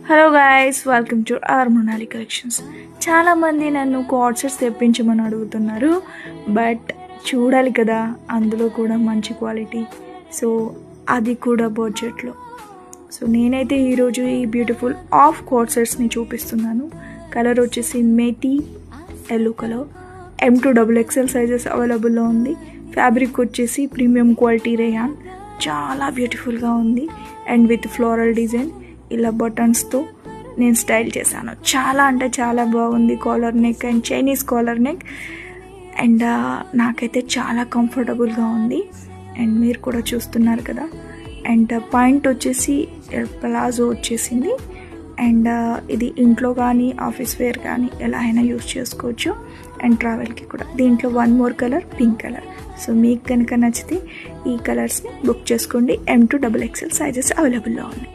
Hello guys, welcome to our Monali collections. చాలామంది నన్ను card sets తెప్పించమని అడుగుతున్నారు, బట్ చూడాలి కదా, అందులో కూడా మంచి క్వాలిటీ, సో అది కూడా బడ్జెట్లో. సో నేనైతే ఈరోజు ఈ బ్యూటిఫుల్ ఆఫ్ కార్డ్ సెట్స్ని చూపిస్తున్నాను. కలర్ వచ్చేసి మేటీ ఎల్లో కలర్, M2XXL సైజెస్ అవైలబుల్లో ఉంది. ఫ్యాబ్రిక్ వచ్చేసి ప్రీమియం క్వాలిటీ రేయాన్, చాలా బ్యూటిఫుల్గా ఉంది. అండ్ విత్ ఫ్లోరల్ డిజైన్, ఇలా బటన్స్తో నేను స్టైల్ చేశాను. చాలా అంటే చాలా బాగుంది. Collar neck and Chinese collar neck, and నాకైతే చాలా కంఫర్టబుల్గా ఉంది. అండ్ మీరు కూడా చూస్తున్నారు కదా. అండ్ పాయింట్ వచ్చేసి ప్లాజో వచ్చేసింది. అండ్ ఇది ఇంట్లో కానీ ఆఫీస్ వేర్ కానీ ఎలా అయినా యూస్ చేసుకోవచ్చు. అండ్ ట్రావెల్కి కూడా. దీంట్లో one more colour, pink colour. So మీకు కనుక నచ్చితే ఈ కలర్స్ని బుక్ చేసుకోండి. M2XXL సైజెస్ అవైలబుల్లో ఉన్నాయి.